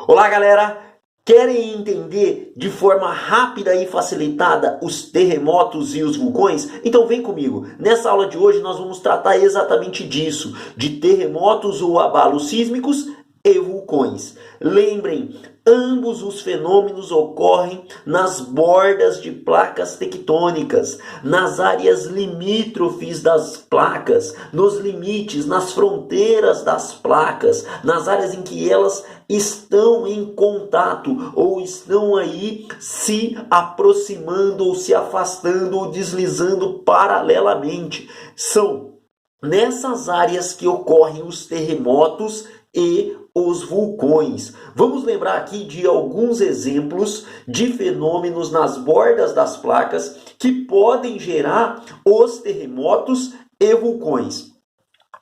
Olá, galera! Querem entender de forma rápida e facilitada os terremotos e os vulcões? Então vem comigo. Nessa aula de hoje nós vamos tratar exatamente disso, de terremotos ou abalos sísmicos e vulcões. Lembrem, ambos os fenômenos ocorrem nas bordas de placas tectônicas, nas áreas limítrofes das placas, nos limites, nas fronteiras das placas, nas áreas em que elas estão em contato ou estão aí se aproximando ou se afastando ou deslizando paralelamente. São nessas áreas que ocorrem os terremotos e os vulcões. Vamos lembrar aqui de alguns exemplos de fenômenos nas bordas das placas que podem gerar os terremotos e vulcões.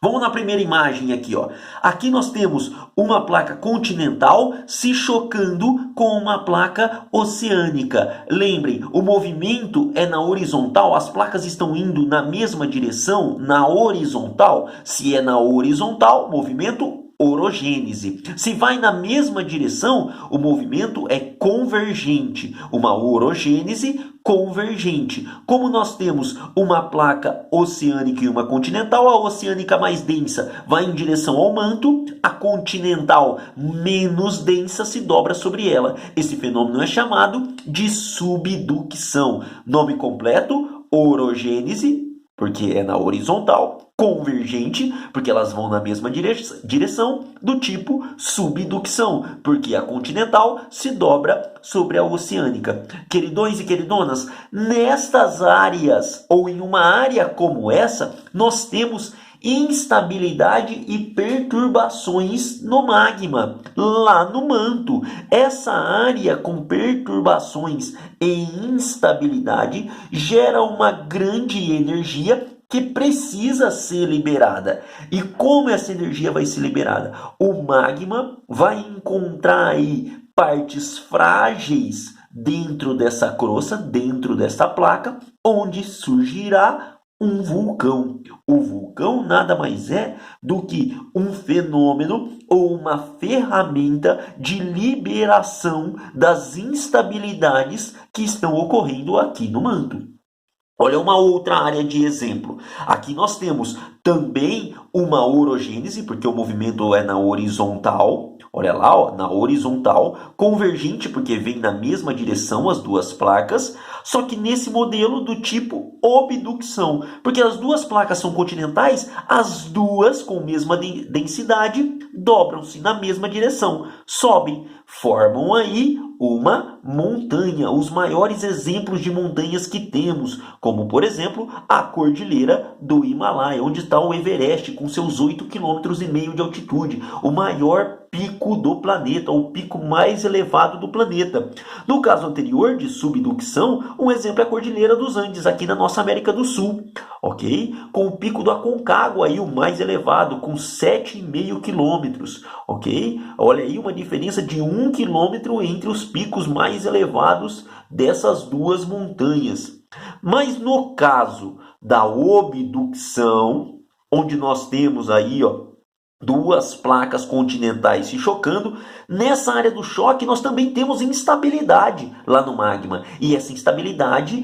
Vamos na primeira imagem aqui, ó. Aqui nós temos uma placa continental se chocando com uma placa oceânica. Lembrem, o movimento é na horizontal, as placas estão indo na mesma direção, na horizontal. Se é na horizontal, movimento orogênese. Se vai na mesma direção, o movimento é convergente. Uma orogênese convergente. Como nós temos uma placa oceânica e uma continental, a oceânica mais densa vai em direção ao manto, a continental menos densa se dobra sobre ela. Esse fenômeno é chamado de subducção. Nome completo: orogênese, porque é na horizontal, convergente, porque elas vão na mesma direção, do tipo subducção, porque a continental se dobra sobre a oceânica. Queridões e queridonas, nestas áreas, ou em uma área como essa, nós temos instabilidade e perturbações no magma, lá no manto. Essa área com perturbações e instabilidade gera uma grande energia que precisa ser liberada. E como essa energia vai ser liberada? O magma vai encontrar aí partes frágeis dentro dessa crosta, dentro dessa placa, onde surgirá um vulcão. O vulcão nada mais é do que um fenômeno ou uma ferramenta de liberação das instabilidades que estão ocorrendo aqui no manto. Olha uma outra área de exemplo. Aqui nós temos também uma orogênese, porque o movimento é na horizontal. Olha lá, ó, na horizontal. Convergente, porque vem na mesma direção as duas placas. Só que nesse modelo do tipo obducção. Porque as duas placas são continentais, as duas com mesma densidade dobram-se na mesma direção. Sobem, formam aí uma montanha. Os maiores exemplos de montanhas que temos, como por exemplo a Cordilheira do Himalaia, onde está o Everest com seus 8,5 km de altitude, o maior pico do planeta, o pico mais elevado do planeta. No caso anterior de subducção, um exemplo é a Cordilheira dos Andes, aqui na nossa América do Sul, ok? Com o pico do Aconcagua aí, o mais elevado, com 7,5 km, ok? Olha aí uma diferença de 1 km entre os picos mais elevados dessas duas montanhas. Mas no caso da obducção, onde nós temos aí, ó, duas placas continentais se chocando, nessa área do choque nós também temos instabilidade lá no magma. E essa instabilidade,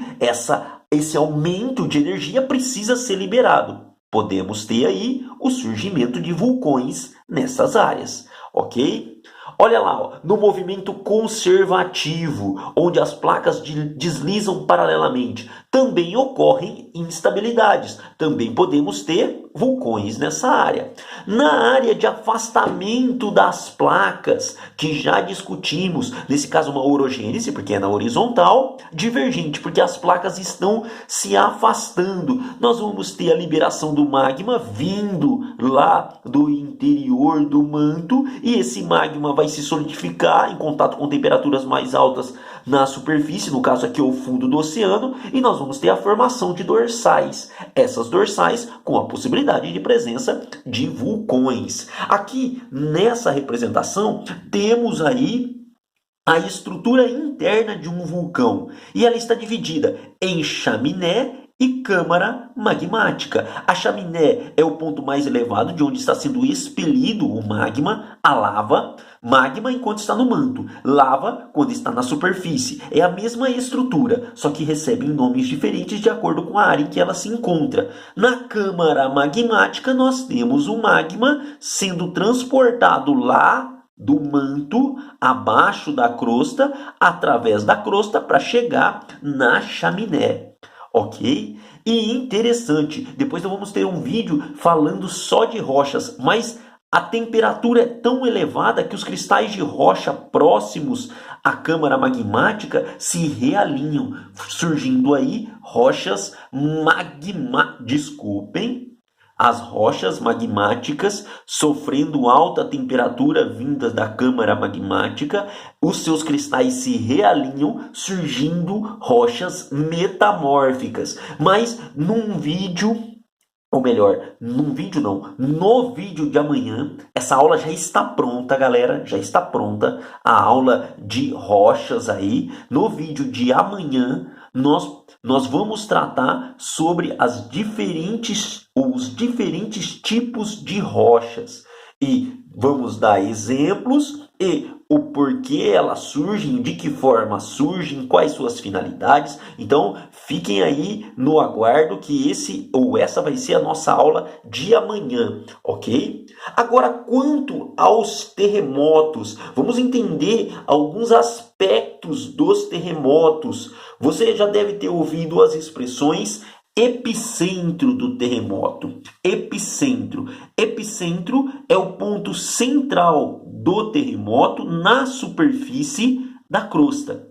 esse aumento de energia precisa ser liberado. Podemos ter aí o surgimento de vulcões nessas áreas, ok? Olha lá, ó, no movimento conservativo, onde as placas deslizam paralelamente, também ocorrem instabilidades. Também podemos ter vulcões nessa área. Na área de afastamento das placas, que já discutimos, nesse caso uma orogênese, porque é na horizontal, divergente, porque as placas estão se afastando. Nós vamos ter a liberação do magma vindo lá do interior do manto, e esse magma vai se solidificar em contato com temperaturas mais altas na superfície, no caso aqui é o fundo do oceano, e nós vamos ter a formação de dorsais. Essas dorsais com a possibilidade de presença de vulcões. Aqui nessa representação temos aí a estrutura interna de um vulcão, e ela está dividida em chaminé e câmara magmática. A chaminé é o ponto mais elevado de onde está sendo expelido o magma, a lava. Magma enquanto está no manto, lava quando está na superfície. É a mesma estrutura, só que recebem nomes diferentes de acordo com a área em que ela se encontra. Na câmara magmática nós temos o magma sendo transportado lá do manto, abaixo da crosta, através da crosta para chegar na chaminé. Ok? E interessante, depois nós vamos ter um vídeo falando só de rochas, mas a temperatura é tão elevada que os cristais de rocha próximos à câmara magmática se realinham, surgindo aí rochas as rochas magmáticas sofrendo alta temperatura vindas da câmara magmática, os seus cristais se realinham, surgindo rochas metamórficas. Mas num vídeo, ou melhor, no vídeo de amanhã, essa aula já está pronta, galera, já está pronta, a aula de rochas aí. No vídeo de amanhã, nós vamos tratar sobre os diferentes tipos de rochas. E vamos dar exemplos e o porquê elas surgem, de que forma surgem, quais suas finalidades. Então, fiquem aí no aguardo que essa vai ser a nossa aula de amanhã, ok? Agora, quanto aos terremotos, vamos entender alguns aspectos dos terremotos. Você já deve ter ouvido as expressões epicentro do terremoto. Epicentro. Epicentro é o ponto central do terremoto na superfície da crosta.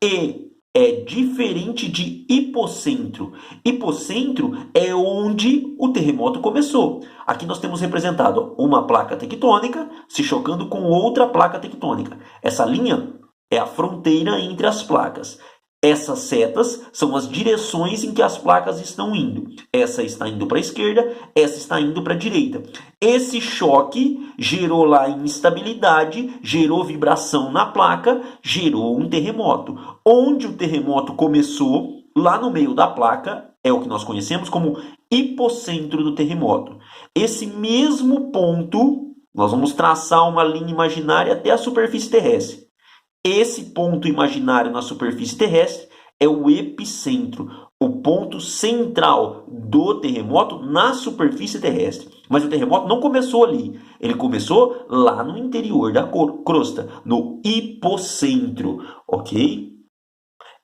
E é diferente de hipocentro. Hipocentro é onde o terremoto começou. Aqui nós temos representado uma placa tectônica se chocando com outra placa tectônica. Essa linha é a fronteira entre as placas. Essas setas são as direções em que as placas estão indo. Essa está indo para a esquerda, essa está indo para a direita. Esse choque gerou lá instabilidade, gerou vibração na placa, gerou um terremoto. Onde o terremoto começou, lá no meio da placa, é o que nós conhecemos como hipocentro do terremoto. Esse mesmo ponto, nós vamos traçar uma linha imaginária até a superfície terrestre. Esse ponto imaginário na superfície terrestre é o epicentro, o ponto central do terremoto na superfície terrestre. Mas o terremoto não começou ali, ele começou lá no interior da crosta, no hipocentro, ok?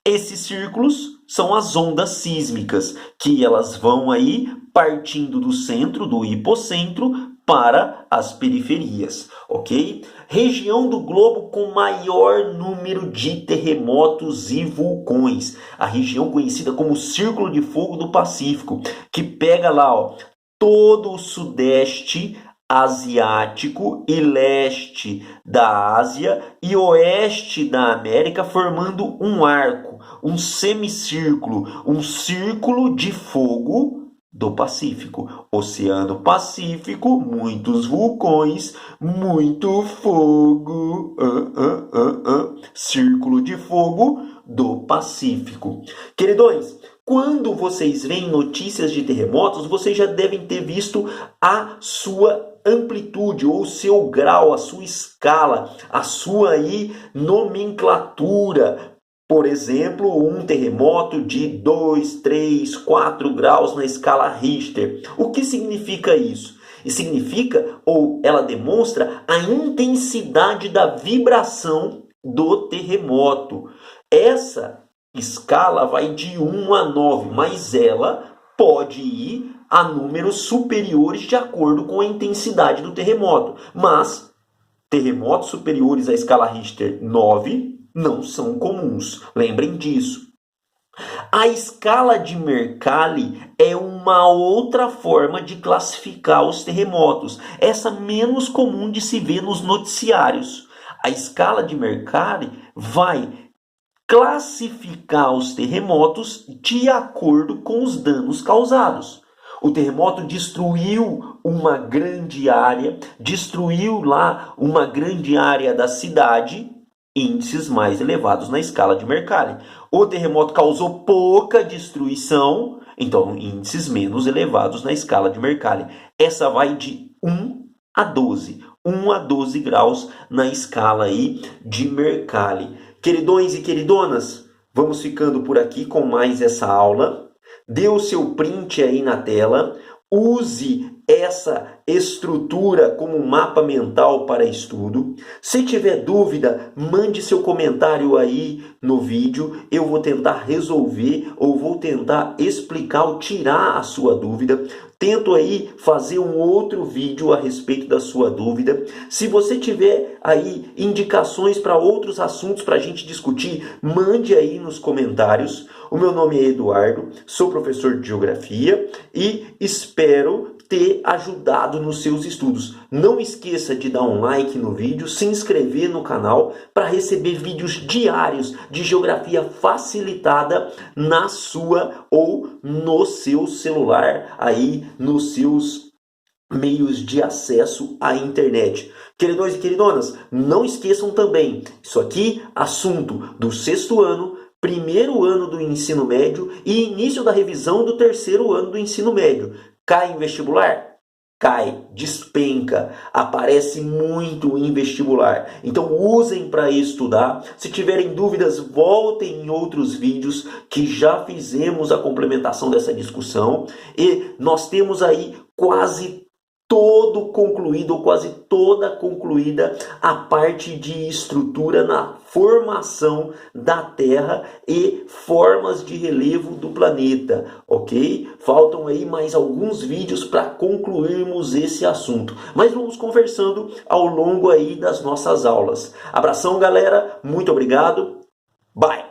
Esses círculos são as ondas sísmicas, que elas vão aí partindo do centro, do hipocentro, para as periferias, ok? Região do globo com maior número de terremotos e vulcões. A região conhecida como Círculo de Fogo do Pacífico, que pega lá, ó, todo o sudeste asiático e leste da Ásia e oeste da América, formando um arco, um semicírculo, um círculo de fogo do Pacífico. Oceano Pacífico, muitos vulcões, muito fogo. Círculo de fogo do Pacífico. Queridões, quando vocês veem notícias de terremotos, vocês já devem ter visto a sua amplitude ou o seu grau, a sua escala, a sua aí nomenclatura. Por exemplo, um terremoto de 2, 3, 4 graus na escala Richter. O que significa isso? E significa, ou ela demonstra, a intensidade da vibração do terremoto. Essa escala vai de 1 a 9, mas ela pode ir a números superiores de acordo com a intensidade do terremoto. Mas terremotos superiores à escala Richter 9 não são comuns. Lembrem disso. A escala de Mercalli é uma outra forma de classificar os terremotos. Essa menos comum de se ver nos noticiários. A escala de Mercalli vai classificar os terremotos de acordo com os danos causados. O terremoto destruiu uma grande área, destruiu lá uma grande área da cidade, índices mais elevados na escala de Mercalli. O terremoto causou pouca destruição, Então, índices menos elevados na escala de Mercalli. Essa vai de 1 a 12. 1 a 12 graus na escala aí de Mercalli. Queridões e queridonas, vamos ficando por aqui com mais essa aula. Dê o seu print aí na tela. Use essa estrutura como um mapa mental para estudo. Se tiver dúvida, mande seu comentário aí no vídeo. Eu vou tentar resolver ou vou tentar explicar ou tirar a sua dúvida. Tento aí fazer um outro vídeo a respeito da sua dúvida. Se você tiver aí indicações para outros assuntos para a gente discutir, mande aí nos comentários. O meu nome é Eduardo, sou professor de Geografia e espero ter ajudado nos seus estudos. Não esqueça de dar um like no vídeo, se inscrever no canal para receber vídeos diários de geografia facilitada na sua ou no seu celular, aí nos seus meios de acesso à internet. Queridões e queridonas, não esqueçam também, isso aqui, assunto do 6º ano, primeiro ano do ensino médio e início da revisão do 3º ano do ensino médio. Cai em vestibular? Cai, despenca, aparece muito em vestibular. Então usem para estudar. Se tiverem dúvidas, voltem em outros vídeos que já fizemos a complementação dessa discussão. E nós temos aí quase todo concluído, ou quase toda concluída, a parte de estrutura na formação da Terra e formas de relevo do planeta, ok? Faltam aí mais alguns vídeos para concluirmos esse assunto, mas vamos conversando ao longo aí das nossas aulas. Abração, galera, muito obrigado, bye!